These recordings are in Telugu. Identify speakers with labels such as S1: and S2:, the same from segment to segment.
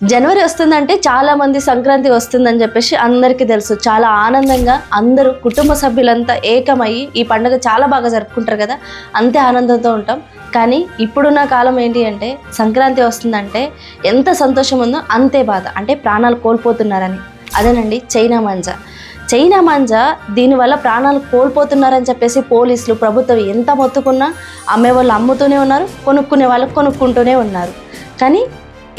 S1: జనవరి వస్తుందంటే చాలా మంది సంక్రాంతి వస్తుందని చెప్పేసి అందరికీ తెలుసు. చాలా ఆనందంగా అందరూ కుటుంబ సభ్యులంతా ఏకమయ్యి ఈ పండుగ చాలా బాగా జరుపుకుంటారు కదా, అంతే ఆనందంతో ఉంటాం. కానీ ఇప్పుడున్న కాలం ఏంటి అంటే సంక్రాంతి వస్తుందంటే ఎంత సంతోషం ఉందో అంతే బాధ, అంటే ప్రాణాలు కోల్పోతున్నారని. అదేనండి చైనా మాంజా. దీనివల్ల ప్రాణాలు కోల్పోతున్నారని చెప్పేసి పోలీసులు, ప్రభుత్వం ఎంత మొత్తుకున్నా అమ్మే వాళ్ళు అమ్ముతూనే ఉన్నారు, కొనుక్కునే వాళ్ళు కొనుక్కుంటూనే ఉన్నారు. కానీ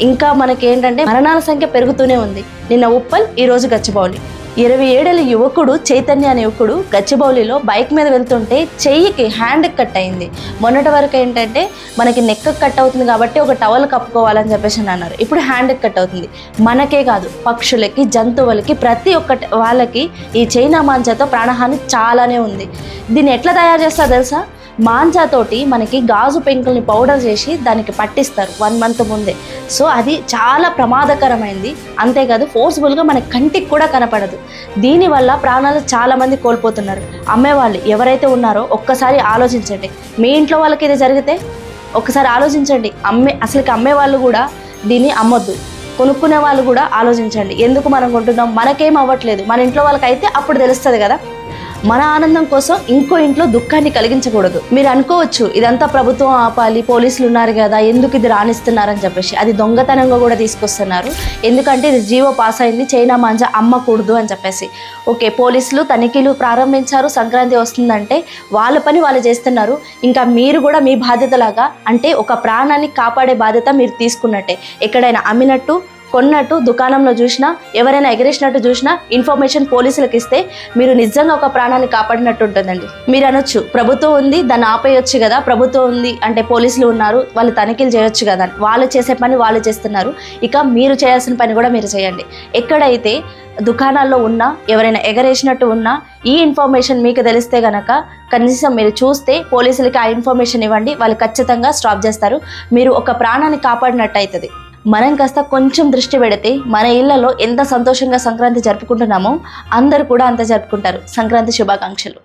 S1: ఇంకా మనకేంటంటే మరణాల సంఖ్య పెరుగుతూనే ఉంది. నిన్న ఉప్పల్, ఈరోజు గచ్చిబౌలి. 27 ఏళ్ల యువకుడు చైతన్య అనే యువకుడు గచ్చిబౌలిలో బైక్ మీద వెళ్తుంటే చెయ్యికి హ్యాండ్ కట్ అయింది. మొన్నటి వరకు ఏంటంటే మనకి నెక్ కట్ అవుతుంది కాబట్టి ఒక టవల్ కప్పుకోవాలని చెప్పేసి అన్నారు. ఇప్పుడు హ్యాండ్ కట్ అవుతుంది. మనకే కాదు, పక్షులకి, జంతువులకి, ప్రతి ఒక్క వాళ్ళకి ఈ చైనా మాంజాతో ప్రాణహాని చాలానే ఉంది. దీన్ని ఎట్లా తయారు చేస్తారో తెలుసా? మాంజాతోటి మనకి గాజు పెంకుల్ని పౌడర్ చేసి దానికి పట్టిస్తారు 1 మంత్ ముందే. సో అది చాలా ప్రమాదకరమైంది. అంతేకాదు ఫోర్స్ఫుల్గా మన కంటికి కూడా కనపడదు. దీనివల్ల ప్రాణాలు చాలామంది కోల్పోతున్నారు. అమ్మేవాళ్ళు ఎవరైతే ఉన్నారో ఒక్కసారి ఆలోచించండి. మీ ఇంట్లో వాళ్ళకి ఇది జరిగితే ఒక్కసారి ఆలోచించండి. అసలుకి అమ్మే వాళ్ళు కూడా దీన్ని అమ్మొద్దు, కొనుక్కునే వాళ్ళు కూడా ఆలోచించండి. ఎందుకు మనం కొంటున్నాం, మనకేం అవ్వట్లేదు, మన ఇంట్లో వాళ్ళకైతే అప్పుడు తెలుస్తుంది కదా. మన ఆనందం కోసం ఇంకో ఇంట్లో దుఃఖాన్ని కలిగించకూడదు. మీరు అనుకోవచ్చు ఇదంతా ప్రభుత్వం ఆపాలి, పోలీసులు ఉన్నారు కదా, ఎందుకు ఇది రాణిస్తున్నారని చెప్పేసి. అది దొంగతనంగా కూడా తీసుకొస్తున్నారు. ఎందుకంటే ఇది జీవో పాస్ అయింది, చైనా మాంజా అమ్మకూడదు అని చెప్పేసి. ఓకే, పోలీసులు తనిఖీలు ప్రారంభించారు, సంక్రాంతి వస్తుందంటే వాళ్ళ పని వాళ్ళు చేస్తున్నారు. ఇంకా మీరు కూడా మీ బాధ్యతలాగా, అంటే ఒక ప్రాణాన్ని కాపాడే బాధ్యత మీరు తీసుకున్నట్టే. ఎక్కడైనా అమ్మినట్టు, కొన్నట్టు, దుకాణంలో చూసినా, ఎవరైనా ఎగరేసినట్టు చూసినా ఇన్ఫర్మేషన్ పోలీసులకు ఇస్తే మీరు నిజంగా ఒక ప్రాణాన్ని కాపాడినట్టు ఉంటుందండి. మీరు అనొచ్చు ప్రభుత్వం ఉంది దాన్ని ఆపేయొచ్చు కదా, ప్రభుత్వం ఉంది అంటే పోలీసులు ఉన్నారు వాళ్ళు తనిఖీలు చేయొచ్చు కదా. వాళ్ళు చేసే పని వాళ్ళు చేస్తున్నారు. ఇక మీరు చేయాల్సిన పని కూడా మీరు చేయండి. ఎక్కడైతే దుకాణాల్లో ఉన్నా, ఎవరైనా ఎగరేసినట్టు ఉన్నా ఈ ఇన్ఫర్మేషన్ మీకు తెలిస్తే గనక కనీసం మీరు చూస్తే పోలీసులకి ఆ ఇన్ఫర్మేషన్ ఇవ్వండి. వాళ్ళు ఖచ్చితంగా స్టాప్ చేస్తారు. మీరు ఒక ప్రాణాన్ని కాపాడినట్టు అవుతుంది. మనం కాస్త కొంచెం దృష్టి పెడితే మన ఇళ్లలో ఎంత సంతోషంగా సంక్రాంతి జరుపుకుంటున్నామో అందరూ కూడా అంత జరుపుకుంటారు. సంక్రాంతి శుభాకాంక్షలు.